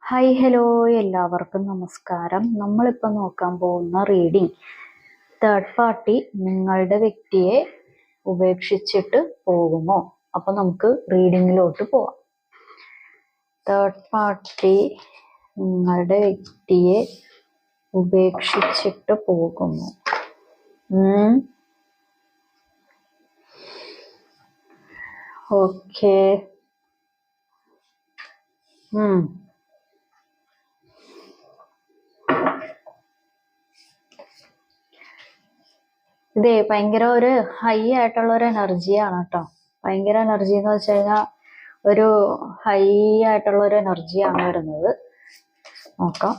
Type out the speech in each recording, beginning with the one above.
Hi hello എല്ലാവർക്കും നമസ്കാരം. നമ്മളിപ്പോൾ നോക്കാൻ പോകുന്ന റീഡിംഗ് തേർഡ് പാർട്ടി നിങ്ങളുടെ വ്യക്തിയെ ഉപേക്ഷിച്ചിട്ട് പോകുമോ? അപ്പൊ നമുക്ക് റീഡിങ്ങിലോട്ട് പോവാം. തേർഡ് പാർട്ടി നിങ്ങളുടെ വ്യക്തിയെ ഉപേക്ഷിച്ചിട്ട് പോകുമോ? ഓക്കെ. ഇതേ ഭയങ്കര ഒരു ഹൈ ആയിട്ടുള്ള ഒരു എനർജിയാണ് കേട്ടോ. ഭയങ്കര എനർജി എന്ന് വെച്ച് കഴിഞ്ഞാൽ ഒരു ഹൈ ആയിട്ടുള്ള ഒരു എനർജിയാണ് വരുന്നത്. നോക്കാം.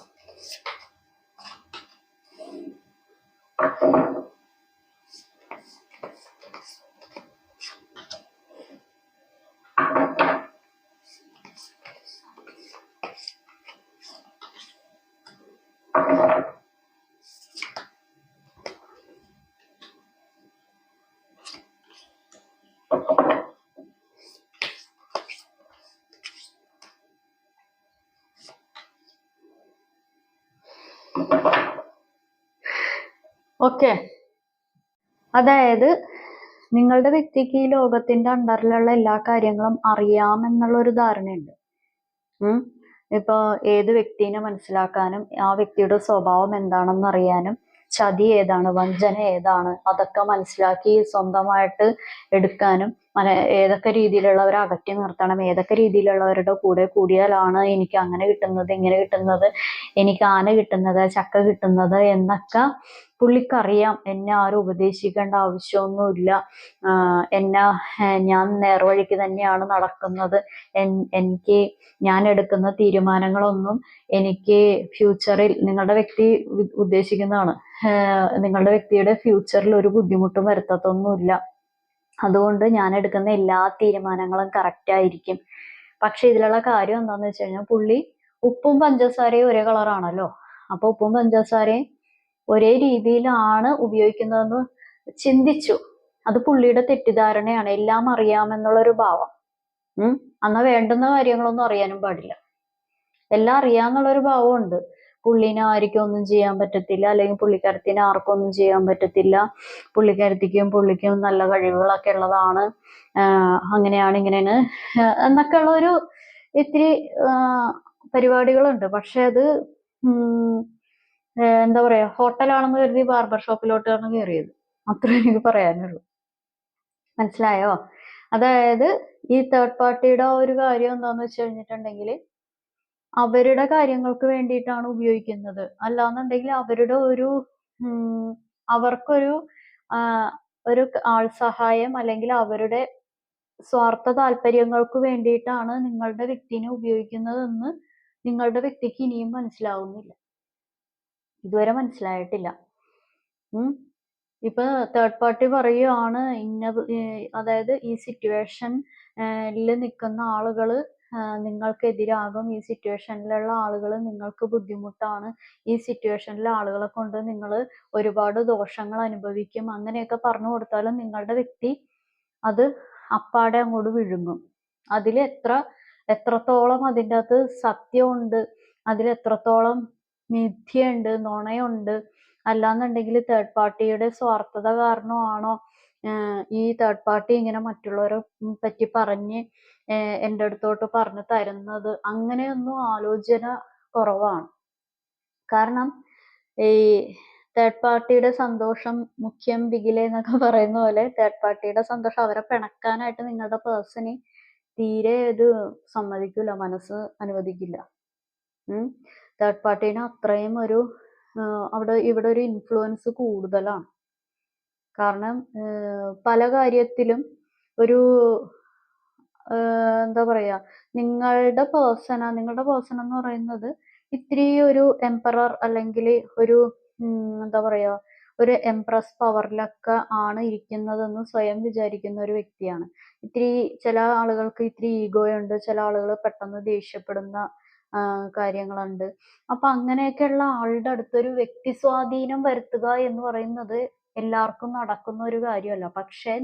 ഓക്കെ, അതായത് നിങ്ങളുടെ വ്യക്തിക്ക് ഈ ലോകത്തിന്റെ അണ്ടറിലുള്ള എല്ലാ കാര്യങ്ങളും അറിയാമെന്നുള്ള ഒരു ധാരണയുണ്ട്. ഇപ്പൊ ഏത് വ്യക്തിനെ മനസ്സിലാക്കാനും ആ വ്യക്തിയുടെ സ്വഭാവം എന്താണെന്ന് അറിയാനും ചതി ഏതാണ്, വഞ്ചന ഏതാണ്, അതൊക്കെ മനസ്സിലാക്കി സ്വന്തമായിട്ട് എടുക്കാനും ഏതൊക്കെ രീതിയിലുള്ളവരെ അകറ്റി നിർത്തണം, ഏതൊക്കെ രീതിയിലുള്ളവരുടെ കൂടെ കൂടിയാലാണ് എനിക്ക് അങ്ങനെ കിട്ടുന്നത്, ഇങ്ങനെ കിട്ടുന്നത്, എനിക്ക് ആന കിട്ടുന്നത്, ചക്ക കിട്ടുന്നത് എന്നൊക്കെ പുള്ളിക്കറിയാം. എന്നെ ആരും ഉപദേശിക്കേണ്ട ആവശ്യമൊന്നുമില്ല. ഞാൻ നേർവഴിക്ക് തന്നെയാണ് നടക്കുന്നത്. എനിക്ക് ഞാൻ എടുക്കുന്ന തീരുമാനങ്ങളൊന്നും എനിക്ക് ഫ്യൂച്ചറിൽ നിങ്ങളുടെ വ്യക്തി ഉദ്ദേശിക്കുന്നതാണ്, നിങ്ങളുടെ വ്യക്തിയുടെ ഫ്യൂച്ചറിൽ ഒരു ബുദ്ധിമുട്ടും വരുത്തത്തൊന്നുമില്ല. അതുകൊണ്ട് ഞാൻ എടുക്കുന്ന എല്ലാ തീരുമാനങ്ങളും കറക്റ്റ് ആയിരിക്കും. പക്ഷെ ഇതിലുള്ള കാര്യം എന്താന്ന് വെച്ച് കഴിഞ്ഞാൽ പുള്ളി ഉപ്പും പഞ്ചസാരയും ഒരേ കളറാണല്ലോ. അപ്പൊ ഉപ്പും പഞ്ചസാരയും ഒരേ രീതിയിലാണ് ഉപയോഗിക്കുന്നതെന്ന് ചിന്തിച്ചു. അത് പുള്ളിയുടെ തെറ്റിദ്ധാരണയാണ്. എല്ലാം അറിയാമെന്നുള്ളൊരു ഭാവം. എന്നാ വേണ്ടുന്ന കാര്യങ്ങളൊന്നും അറിയാനും പാടില്ല. എല്ലാം അറിയാന്നുള്ളൊരു ഭാവമുണ്ട്. പുള്ളിനെ ആർക്കും ഒന്നും ചെയ്യാൻ പറ്റത്തില്ല, അല്ലെങ്കിൽ പുള്ളിക്കാരത്തിന് ആർക്കും ഒന്നും ചെയ്യാൻ പറ്റത്തില്ല, പുള്ളിക്കും നല്ല കഴിവുകളൊക്കെ ഉള്ളതാണ്, അങ്ങനെയാണ് ഇങ്ങനെയാണ് എന്നൊക്കെ ഉള്ള ഒരു ഇത്തിരി പരിപാടികളുണ്ട്. പക്ഷെ അത് എന്താ പറയാ, ഹോട്ടലാണെന്ന് കരുതി ബാർബർ ഷോപ്പിലോട്ടാണ് കയറിയത്. അത്ര എനിക്ക് പറയാനുള്ളൂ. മനസ്സിലായോ? അതായത് ഈ തേർഡ് പാർട്ടിയുടെ ഒരു കാര്യം എന്താന്ന് വെച്ച് കഴിഞ്ഞിട്ടുണ്ടെങ്കിൽ അവരുടെ കാര്യങ്ങൾക്ക് വേണ്ടിയിട്ടാണ് ഉപയോഗിക്കുന്നത്. അല്ലാന്നുണ്ടെങ്കിൽ അവരുടെ അവർക്കൊരു ഒരു ആൾ സഹായം അല്ലെങ്കിൽ അവരുടെ സ്വാർത്ഥ താല്പര്യങ്ങൾക്ക് വേണ്ടിയിട്ടാണ് നിങ്ങളുടെ വ്യക്തിനെ ഉപയോഗിക്കുന്നതെന്ന് നിങ്ങളുടെ വ്യക്തിക്ക് ഇനിയും മനസ്സിലാവുന്നില്ല. ഇതുവരെ മനസ്സിലായിട്ടില്ല. ഇപ്പൊ തേർഡ് പാർട്ടി പറയുകയാണ് അതായത് ഈ സിറ്റുവേഷനിൽ നിൽക്കുന്ന ആളുകള് നിങ്ങൾക്കെതിരാകും, ഈ സിറ്റുവേഷനിലുള്ള ആളുകൾ നിങ്ങൾക്ക് ബുദ്ധിമുട്ടാണ്, ഈ സിറ്റുവേഷനിലെ ആളുകളെ കൊണ്ട് നിങ്ങൾ ഒരുപാട് ദോഷങ്ങൾ അനുഭവിക്കും, അങ്ങനെയൊക്കെ പറഞ്ഞു കൊടുത്താലും നിങ്ങളുടെ വ്യക്തി അത് അപ്പാടെ അങ്ങോട്ട് വിഴുങ്ങും. അതിൽ എത്രത്തോളം അതിൻ്റെ അകത്ത് സത്യമുണ്ട്, അതിലെത്രത്തോളം മിഥ്യയുണ്ട്, നുണയുണ്ട്, അല്ലാന്നുണ്ടെങ്കിൽ തേർഡ് പാർട്ടിയുടെ സ്വാർത്ഥത കാരണമാണോ ഈ തേർഡ് പാർട്ടി ഇങ്ങനെ മറ്റുള്ളവരെ പറ്റി പറഞ്ഞ് എൻ്റെ അടുത്തോട്ട് പറഞ്ഞു തരുന്നത്, അങ്ങനെയൊന്നും ആലോചന കുറവാണ്. കാരണം ഈ തേർഡ് പാർട്ടിയുടെ സന്തോഷം മുഖ്യം ബിഗിലെ എന്നൊക്കെ പറയുന്ന പോലെ തേർഡ് പാർട്ടിയുടെ സന്തോഷം അവരെ പിണക്കാനായിട്ട് നിങ്ങളുടെ പേഴ്സണി തീരെ ഇത് സമ്മതിക്കില്ല, മനസ്സ് അനുവദിക്കില്ല. തേർഡ് പാർട്ടീനെ അത്രയും ഇവിടെ ഒരു ഇൻഫ്ലുവൻസ് കൂടുതലാണ്. കാരണം പല കാര്യത്തിലും ഒരു എന്താ പറയാ, നിങ്ങളുടെ പേഴ്സൺ എന്ന് പറയുന്നത് ഇത്തിരി ഒരു എംപറർ അല്ലെങ്കിൽ ഒരു എന്താ പറയാ, ഒരു എംപ്രസ് പവറിലൊക്കെ ആണ് ഇരിക്കുന്നതെന്ന് സ്വയം വിചാരിക്കുന്ന ഒരു വ്യക്തിയാണ്. ചില ആളുകൾക്ക് ഇത്തിരി ഈഗോയുണ്ട്, ചില ആളുകൾ പെട്ടെന്ന് ദേഷ്യപ്പെടുന്ന കാര്യങ്ങളുണ്ട്. അപ്പൊ അങ്ങനെയൊക്കെയുള്ള ആളുടെ അടുത്തൊരു വ്യക്തി സ്വാധീനം വരുത്തുക എന്ന് പറയുന്നത് എല്ലാവർക്കും നടക്കുന്ന ഒരു കാര്യമല്ല. പക്ഷെ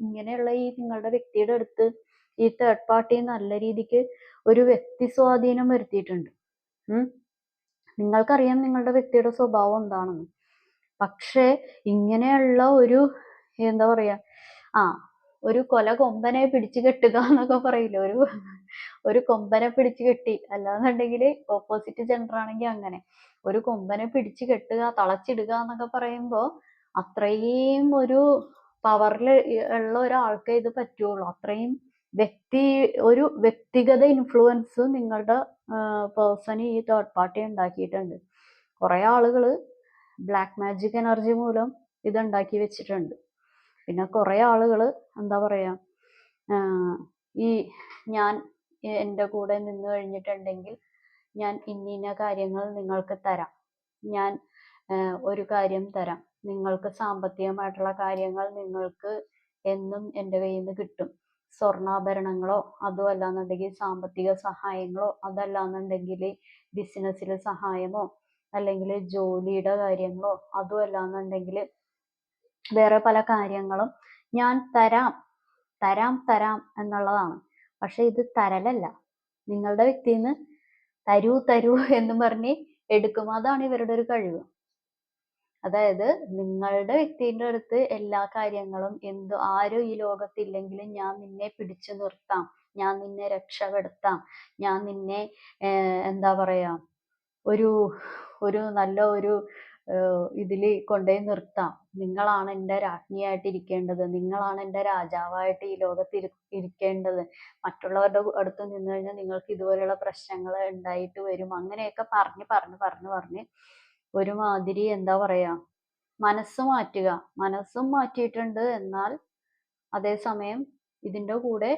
ഇങ്ങനെയുള്ള നിങ്ങളുടെ വ്യക്തിയുടെ അടുത്ത് ഈ തേർഡ് പാർട്ടി നല്ല രീതിക്ക് ഒരു വ്യക്തി സ്വാധീനം വരുത്തിയിട്ടുണ്ട്. ഉം നിങ്ങൾക്കറിയാം നിങ്ങളുടെ വ്യക്തിയുടെ സ്വഭാവം എന്താണെന്ന്. പക്ഷേ ഇങ്ങനെയുള്ള ഒരു എന്താ പറയാ ആ ഒരു കൊമ്പനെ പിടിച്ചു കെട്ടുക എന്നൊക്കെ പറയില്ലേ, ഒരു കൊമ്പനെ പിടിച്ചു കെട്ടി, അല്ലാന്നുണ്ടെങ്കിൽ ഓപ്പോസിറ്റ് ജെൻഡർ ആണെങ്കിൽ അങ്ങനെ ഒരു കൊമ്പനെ പിടിച്ചു കെട്ടുക, തളച്ചിടുക എന്നൊക്കെ പറയുമ്പോ അത്രയും ഒരു പവറിൽ ഉള്ള ഒരാൾക്കേ ഇത് പറ്റുള്ളൂ. അത്രയും ഒരു വ്യക്തിഗത ഇൻഫ്ലുവൻസ് നിങ്ങളുടെ പേഴ്സൺ ഈ തേർഡ് പാർട്ടി ഉണ്ടാക്കിയിട്ടുണ്ട്. കുറെ ആളുകള് ബ്ലാക്ക് മാജിക് എനർജി മൂലം ഇത് ഉണ്ടാക്കി വെച്ചിട്ടുണ്ട്. പിന്നെ കുറെ ആളുകള് എന്താ പറയാ ഈ ഞാൻ എൻ്റെ കൂടെ നിന്ന് കഴിഞ്ഞിട്ടുണ്ടെങ്കിൽ ഞാൻ ഇന്ന കാര്യങ്ങൾ നിങ്ങൾക്ക് തരാം, ഞാൻ ഒരു കാര്യം തരാം, നിങ്ങൾക്ക് സാമ്പത്തികമായിട്ടുള്ള കാര്യങ്ങൾ നിങ്ങൾക്ക് എന്നും എൻ്റെ കയ്യിൽ നിന്ന് കിട്ടും, സ്വർണ്ണാഭരണങ്ങളോ അതോ അല്ലാന്നുണ്ടെങ്കിൽ സാമ്പത്തിക സഹായങ്ങളോ അതല്ലാന്നുണ്ടെങ്കിൽ ബിസിനസ്സിൽ സഹായമോ അല്ലെങ്കിൽ ജോലിയുടെ കാര്യങ്ങളോ അതും അല്ലാന്നുണ്ടെങ്കിൽ വേറെ പല കാര്യങ്ങളും ഞാൻ തരാം തരാം തരാം എന്നുള്ളതാണ്. പക്ഷെ ഇത് തരലല്ല, നിങ്ങളുടെ വ്യക്തിയിൽ നിന്ന് തരൂ തരൂ എന്ന് പറഞ്ഞ് എടുക്കും. അതാണ് ഇവരുടെ ഒരു കഴിവ്. അതായത് നിങ്ങളുടെ വ്യക്തിയുടെ അടുത്ത് എല്ലാ കാര്യങ്ങളും ആരും ഈ ലോകത്തില്ലെങ്കിലും ഞാൻ നിന്നെ പിടിച്ചു നിർത്താം, ഞാൻ നിന്നെ രക്ഷപ്പെടുത്താം, ഞാൻ നിന്നെ എന്താ പറയാ ഒരു നല്ല ഒരു ഇതില് കൊണ്ടുപോയി നിർത്താം, നിങ്ങളാണ് എൻ്റെ രാജ്ഞിയായിട്ട് ഇരിക്കേണ്ടത്, നിങ്ങളാണ് എൻ്റെ രാജാവായിട്ട് ഈ ലോകത്ത് ഇരിക്കേണ്ടത്, മറ്റുള്ളവരുടെ അടുത്ത് നിന്ന് കഴിഞ്ഞാൽ നിങ്ങൾക്ക് ഇതുപോലെയുള്ള പ്രശ്നങ്ങൾ ഉണ്ടായിട്ട് വരും, അങ്ങനെയൊക്കെ പറഞ്ഞ് ഒരുമാതിരി എന്താ പറയാ മനസ്സും മാറ്റിയിട്ടുണ്ട്. എന്നാൽ അതേസമയം ഇതിൻ്റെ കൂടെ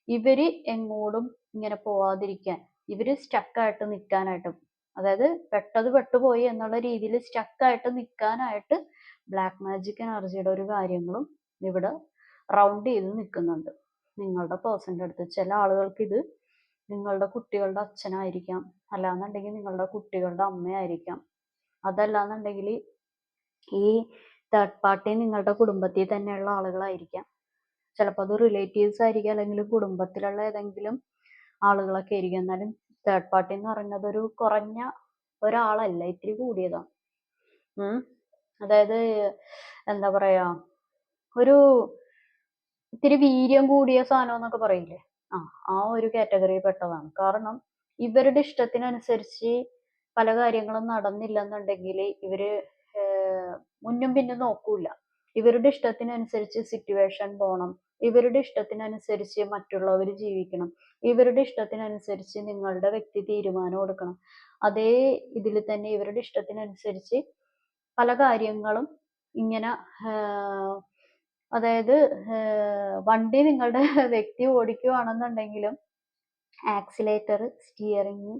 ഇവര് എങ്ങോട്ടും ഇങ്ങനെ പോവാതിരിക്കാൻ, ഇവര് സ്റ്റക്കായിട്ട് നിൽക്കാനായിട്ടും, അതായത് പെട്ടുപോയി എന്നുള്ള രീതിയിൽ സ്റ്റക്കായിട്ട് നിൽക്കാനായിട്ട് ബ്ലാക്ക് മാജിക് എനർജിയുടെ ഒരു കാര്യങ്ങളും ഇവിടെ റൗണ്ട് ചെയ്ത് നിൽക്കുന്നുണ്ട് നിങ്ങളുടെ പേഴ്സന്റെ അടുത്ത്. ചില ആളുകൾക്ക് ഇത് നിങ്ങളുടെ കുട്ടികളുടെ അച്ഛനായിരിക്കാം, അല്ലാന്നുണ്ടെങ്കിൽ നിങ്ങളുടെ കുട്ടികളുടെ അമ്മയായിരിക്കാം, അതല്ലാന്നുണ്ടെങ്കിൽ ഈ തേർഡ് പാർട്ടി നിങ്ങളുടെ കുടുംബത്തിൽ തന്നെയുള്ള ആളുകളായിരിക്കാം, ചിലപ്പോൾ അത് റിലേറ്റീവ്സ് ആയിരിക്കാം, അല്ലെങ്കിൽ കുടുംബത്തിലുള്ള ഏതെങ്കിലും ആളുകളൊക്കെ ആയിരിക്കും. എന്നാലും തേർഡ് പാർട്ടി എന്ന് പറയുന്നത് ഒരു കുറഞ്ഞ ഒരാളല്ല, ഇത്തിരി കൂടിയതാണ്. അതായത് എന്താ പറയാ ഒരു ഇത്തിരി വീര്യം കൂടിയ സാധനം എന്നൊക്കെ പറയില്ലേ, ആ ഒരു കാറ്റഗറിയിൽ പെട്ടതാണ്. കാരണം ഇവരുടെ ഇഷ്ടത്തിനനുസരിച്ച് പല കാര്യങ്ങളും നടന്നില്ലെന്നുണ്ടെങ്കിൽ ഇവര് മുന്നും പിന്നും നോക്കൂല. ഇവരുടെ ഇഷ്ടത്തിനനുസരിച്ച് സിറ്റുവേഷൻ പോണം, ഇവരുടെ ഇഷ്ടത്തിനനുസരിച്ച് മറ്റുള്ളവർ ജീവിക്കണം, ഇവരുടെ ഇഷ്ടത്തിനനുസരിച്ച് നിങ്ങളുടെ വ്യക്തി തീരുമാനം എടുക്കണം. അതേ ഇതിൽ തന്നെ ഇവരുടെ ഇഷ്ടത്തിനനുസരിച്ച് പല കാര്യങ്ങളും ഇങ്ങനെ അതായത് വണ്ടി നിങ്ങളുടെ വ്യക്തി ഓടിക്കുകയാണെന്നുണ്ടെങ്കിലും ആക്സിലേറ്റർ, സ്റ്റിയറിംഗ്,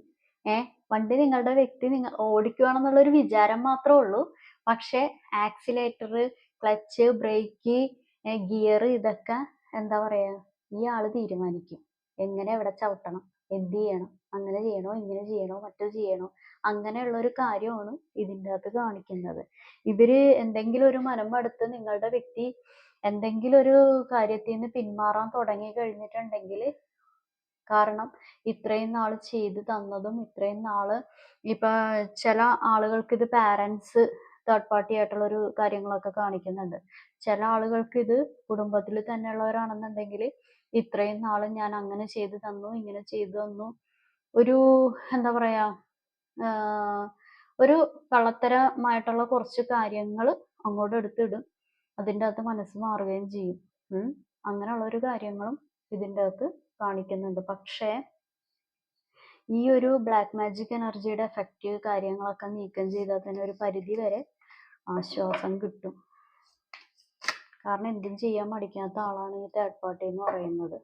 വണ്ടി നിങ്ങളുടെ വ്യക്തി ഓടിക്കുകയാണെന്നുള്ളൊരു വിചാരം മാത്രമേ ഉള്ളൂ. പക്ഷെ ആക്സിലേറ്റർ, ക്ലച്ച്, ബ്രേക്ക്, ഗിയർ ഇതൊക്കെ എന്താ പറയാ ഈ ആള് തീരുമാനിക്കും. എങ്ങനെ എവിടെ ചവിട്ടണം, എന്ത് ചെയ്യണം, അങ്ങനെ ചെയ്യണോ, ഇങ്ങനെ ചെയ്യണോ, മറ്റോ ചെയ്യണോ, അങ്ങനെയുള്ള ഒരു കാര്യമാണ് ഇതിൻ്റെ അകത്ത് കാണിക്കുന്നത്. ഇവര് എന്തെങ്കിലും ഒരു മനമടുത്ത് നിങ്ങളുടെ വ്യക്തി എന്തെങ്കിലും ഒരു കാര്യത്തിൽ നിന്ന് പിന്മാറാൻ തുടങ്ങി കഴിഞ്ഞിട്ടുണ്ടെങ്കിൽ, കാരണം ഇത്രയും നാള് ചെയ്തു തന്നതും ഇത്രയും നാള് ഇപ്പൊ ചില ആളുകൾക്ക് ഇത് പാരൻസ് തേർഡ് പാർട്ടി ആയിട്ടുള്ള ഒരു കാര്യങ്ങളൊക്കെ കാണിക്കുന്നുണ്ട്. ചില ആളുകൾക്ക് ഇത് കുടുംബത്തിൽ തന്നെയുള്ളവരാണെന്നുണ്ടെങ്കിൽ ഇത്രയും നാള് ഞാൻ അങ്ങനെ ചെയ്തു തന്നു, ഇങ്ങനെ ചെയ്തു തന്നു, ഒരു എന്താ പറയാ ഒരു കള്ളത്തരമായിട്ടുള്ള കുറച്ച് കാര്യങ്ങൾ അങ്ങോട്ട് എടുത്തിടും. അതിൻ്റെ അകത്ത് മനസ്സ് മാറുകയും ചെയ്യും. അങ്ങനെയുള്ള ഒരു കാര്യങ്ങളും ഇതിൻ്റെ അകത്ത് കാണിക്കുന്നുണ്ട്. പക്ഷേ ഈ ഒരു ബ്ലാക്ക് മാജിക് എനർജിയുടെ എഫക്റ്റ് കാര്യങ്ങളൊക്കെ നീക്കം ചെയ്താൽ തന്നെ ഒരു പരിധി വരെ ആശ്വാസം കിട്ടും. കാരണം എന്തും ചെയ്യാൻ മടിക്കാത്ത ആളാണ് ഈ തേർഡ് പാർട്ടി എന്ന് പറയുന്നത്.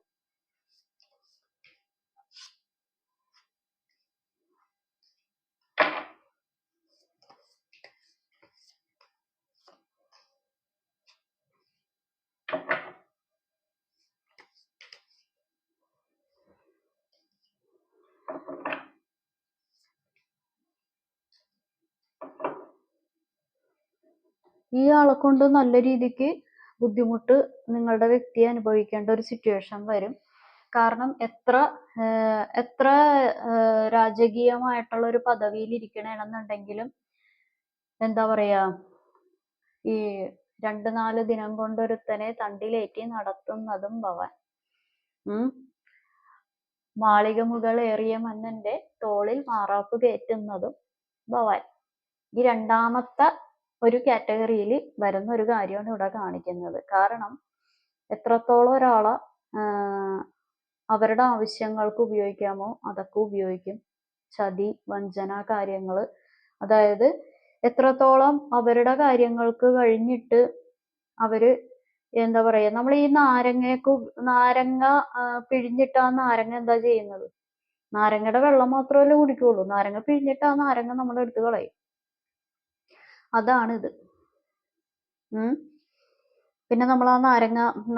ഈ ആളെ കൊണ്ട് നല്ല രീതിക്ക് ബുദ്ധിമുട്ട് നിങ്ങളുടെ വ്യക്തി അനുഭവിക്കേണ്ട ഒരു സിറ്റുവേഷൻ വരും. കാരണം എത്ര രാജകീയമായിട്ടുള്ള ഒരു പദവിയിൽ ഇരിക്കണമെന്നുണ്ടെങ്കിലും എന്താ പറയാ, ഈ 2-4 ദിനം കൊണ്ടൊരുത്തനെ തണ്ടിലേറ്റി നടത്തുന്നതും ഭവാൻ. മാളിക മുകളേറിയ മന്നന്റെ തോളിൽ മാറാപ്പ് കയറ്റുന്നതും ഭവാൻ. ഈ രണ്ടാമത്തെ ഒരു കാറ്റഗറിയിൽ വരുന്ന ഒരു കാര്യമാണ് ഇവിടെ കാണിക്കുന്നത്. കാരണം എത്രത്തോളം ഒരാളെ അവരുടെ ആവശ്യങ്ങൾക്ക് ഉപയോഗിക്കാമോ അതൊക്കെ ഉപയോഗിക്കും. ചതി, വഞ്ചന കാര്യങ്ങള്, അതായത് എത്രത്തോളം അവരുടെ കാര്യങ്ങൾക്ക് കഴിഞ്ഞിട്ട് അവര് എന്താ പറയാ, നമ്മൾ ഈ നാരങ്ങ പിഴിഞ്ഞിട്ട് ആ നാരങ്ങ എന്താ ചെയ്യുന്നത്? നാരങ്ങയുടെ വെള്ളം മാത്രമല്ലേ കുടിക്കുള്ളൂ. നാരങ്ങ പിഴിഞ്ഞിട്ട് ആ നാരങ്ങ നമ്മൾ എടുത്ത് കളയും. അതാണിത്. പിന്നെ നമ്മൾ ആ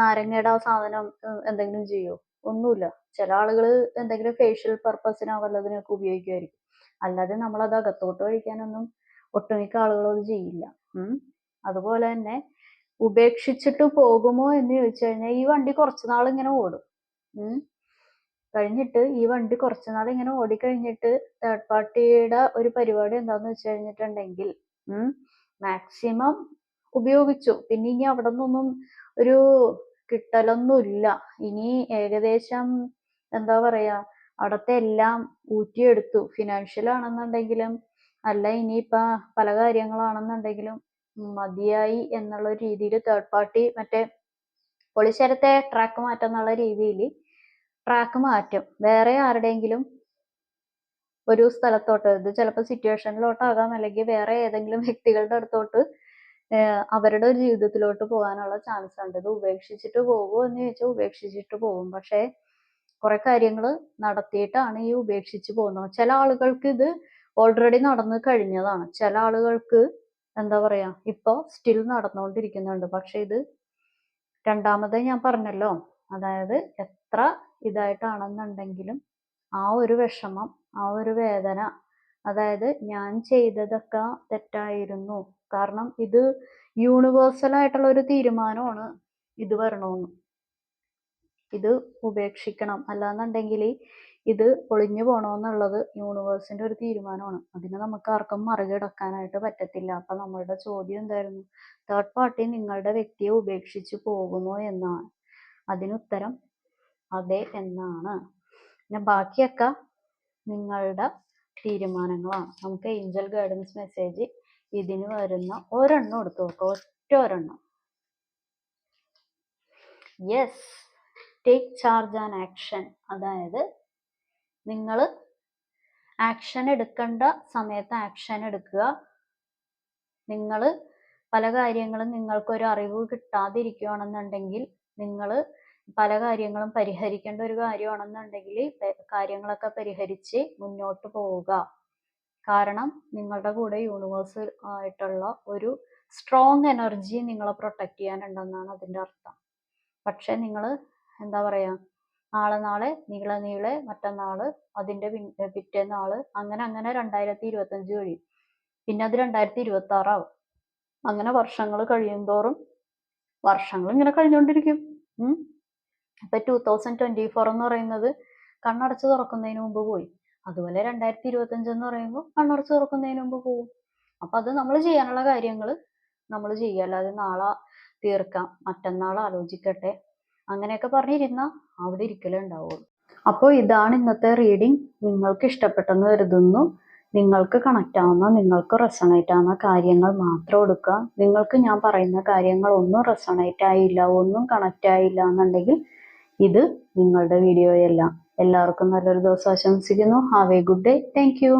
നാരങ്ങയുടെ ആ സാധനം എന്തെങ്കിലും ചെയ്യോ? ഒന്നുമില്ല. ചില ആളുകൾ എന്തെങ്കിലും ഫേഷ്യൽ പർപ്പസിനോ വല്ലതിനൊക്കെ ഉപയോഗിക്കുമായിരിക്കും. അല്ലാതെ നമ്മളത് അകത്തോട്ട് കഴിക്കാനൊന്നും ഒട്ടുമിക്ക ആളുകളത് ചെയ്യില്ല. അതുപോലെ തന്നെ ഉപേക്ഷിച്ചിട്ട് പോകുമോ എന്ന് ചോദിച്ചു കഴിഞ്ഞാൽ, ഈ വണ്ടി കുറച്ചുനാൾ ഇങ്ങനെ ഓടും. കഴിഞ്ഞിട്ട് ഈ വണ്ടി കുറച്ചുനാൾ ഇങ്ങനെ ഓടിക്കഴിഞ്ഞിട്ട് തേർഡ് പാർട്ടിയുടെ ഒരു പരിപാടി എന്താന്ന് വെച്ച് കഴിഞ്ഞിട്ടുണ്ടെങ്കിൽ, മാക്സിമം ഉപയോഗിച്ചു. പിന്നെ ഇനി അവിടെ നിന്നൊന്നും ഒരു കിട്ടലൊന്നുമില്ല. ഇനി ഏകദേശം എന്താ പറയാ, അവിടത്തെ എല്ലാം ഊറ്റിയെടുത്തു. ഫിനാൻഷ്യൽ ആണെന്നുണ്ടെങ്കിലും അല്ല, ഇനിയിപ്പ പല കാര്യങ്ങളാണെന്നുണ്ടെങ്കിലും മതിയായി എന്നുള്ള രീതിയിൽ തേർഡ് പാർട്ടി മറ്റേ പൊളിശരത്തെ ട്രാക്ക് മാറ്റം എന്നുള്ള രീതിയിൽ ട്രാക്ക് മാറ്റും. വേറെ ആരുടെയെങ്കിലും ഒരു സ്ഥലത്തോട്ട്, ഇത് ചിലപ്പോൾ സിറ്റുവേഷനിലോട്ടാകാം, അല്ലെങ്കിൽ വേറെ ഏതെങ്കിലും വ്യക്തികളുടെ അടുത്തോട്ട് അവരുടെ ഒരു ജീവിതത്തിലോട്ട് പോകാനുള്ള ചാൻസ് ഉണ്ട്. ഇത് ഉപേക്ഷിച്ചിട്ട് പോകുമോ എന്ന് ചോദിച്ചാൽ ഉപേക്ഷിച്ചിട്ട് പോകും. പക്ഷെ കുറെ കാര്യങ്ങൾ നടത്തിയിട്ടാണ് ഈ ഉപേക്ഷിച്ച് പോകുന്നത്. ചില ആളുകൾക്ക് ഇത് ഓൾറെഡി നടന്നു കഴിഞ്ഞതാണ്. ചില ആളുകൾക്ക് എന്താ പറയാ, ഇപ്പൊ സ്റ്റിൽ നടന്നുകൊണ്ടിരിക്കുന്നുണ്ട്. പക്ഷെ ഇത് രണ്ടാമത് ഞാൻ പറഞ്ഞല്ലോ, അതായത് എത്ര ഇതായിട്ടാണെന്നുണ്ടെങ്കിലും ആ ഒരു വിഷമം, ആ ഒരു വേദന, അതായത് ഞാൻ ചെയ്തതൊക്കെ തെറ്റായിരുന്നു, കാരണം ഇത് യൂണിവേഴ്സൽ ആയിട്ടുള്ള ഒരു തീരുമാനമാണ് ഇത് വരണമെന്ന്, ഇത് ഉപേക്ഷിക്കണം, അല്ലാന്നുണ്ടെങ്കിൽ ഇത് ഒളിഞ്ഞു പോകണമെന്നുള്ളത് യൂണിവേഴ്സിന്റെ ഒരു തീരുമാനമാണ്. അതിനെ നമുക്ക് ആർക്കും മറികടക്കാനായിട്ട് പറ്റത്തില്ല. അപ്പൊ നമ്മളുടെ ചോദ്യം എന്തായിരുന്നു? തേർഡ് പാർട്ടി നിങ്ങളുടെ വ്യക്തിയെ ഉപേക്ഷിച്ചു പോകുമോ എന്നാണ്. അതിനുത്തരം അതെ എന്നാണ്. പിന്നെ ബാക്കിയൊക്കെ നിങ്ങളുടെ തീരുമാനങ്ങളാണ്. നമുക്ക് ഏഞ്ചൽ ഗൈഡൻസ് മെസ്സേജ് ഇതിന് വരുന്ന ഒരെണ്ണം എടുത്തു നോക്കാം, ഒരെണ്ണം. Yes, take charge and action. അതായത് നിങ്ങൾ ആക്ഷൻ എടുക്കേണ്ട സമയത്ത് ആക്ഷൻ എടുക്കുക. നിങ്ങൾ പല കാര്യങ്ങളും നിങ്ങൾക്കൊരു അറിവ് കിട്ടാതിരിക്കുകയാണെന്നുണ്ടെങ്കിൽ, നിങ്ങൾ പല കാര്യങ്ങളും പരിഹരിക്കേണ്ട ഒരു കാര്യമാണെന്നുണ്ടെങ്കിൽ കാര്യങ്ങളൊക്കെ പരിഹരിച്ച് മുന്നോട്ട് പോവുക. കാരണം നിങ്ങളുടെ കൂടെ യൂണിവേഴ്സ് ആയിട്ടുള്ള ഒരു സ്ട്രോങ് എനർജി നിങ്ങളെ പ്രൊട്ടക്ട് ചെയ്യാനുണ്ടെന്നാണ് അതിൻ്റെ അർത്ഥം. പക്ഷെ നിങ്ങൾ എന്താ പറയാ, നാളെ നീളെ മറ്റന്നാള് അതിൻ്റെ പിറ്റേന്നാള് അങ്ങനെ 2025 കഴിയും. പിന്നെ അത് 2026 ആവും. അങ്ങനെ വർഷങ്ങൾ കഴിയുന്തോറും വർഷങ്ങൾ ഇങ്ങനെ കഴിഞ്ഞുകൊണ്ടിരിക്കും. ഇപ്പൊ 2024 എന്ന് പറയുന്നത് കണ്ണടച്ച് തുറക്കുന്നതിന് മുമ്പ് പോയി. അതുപോലെ 2025 എന്ന് പറയുമ്പോൾ കണ്ണടച്ച് തുറക്കുന്നതിന് മുമ്പ് പോകും. അപ്പൊ അത് നമ്മൾ ചെയ്യാനുള്ള കാര്യങ്ങൾ നമ്മൾ ചെയ്യുക. അല്ലാതെ നാളെ തീർക്കാം, മറ്റന്നാൾ ആലോചിക്കട്ടെ, അങ്ങനെയൊക്കെ പറഞ്ഞിരുന്ന അവിടെ ഇരിക്കലേ ഉണ്ടാവുള്ളൂ. അപ്പോൾ ഇതാണ് ഇന്നത്തെ റീഡിംഗ്. നിങ്ങൾക്ക് ഇഷ്ടപ്പെട്ടെന്ന് കരുതുന്നു. നിങ്ങൾക്ക് കണക്റ്റ് ആവുന്ന, നിങ്ങൾക്ക് റെസണേറ്റ് ആവുന്ന കാര്യങ്ങൾ മാത്രം എടുക്കുക. നിങ്ങൾക്ക് ഞാൻ പറയുന്ന കാര്യങ്ങൾ ഒന്നും റെസണേറ്റ് ആയില്ല, ഒന്നും കണക്റ്റ് ആയില്ല എന്നുണ്ടെങ്കിൽ ഇത് നിങ്ങളുടെ വീഡിയോയല്ല. എല്ലാവർക്കും നല്ലൊരു ദിവസം ആശംസിക്കുന്നു. Have A good day. Thank you.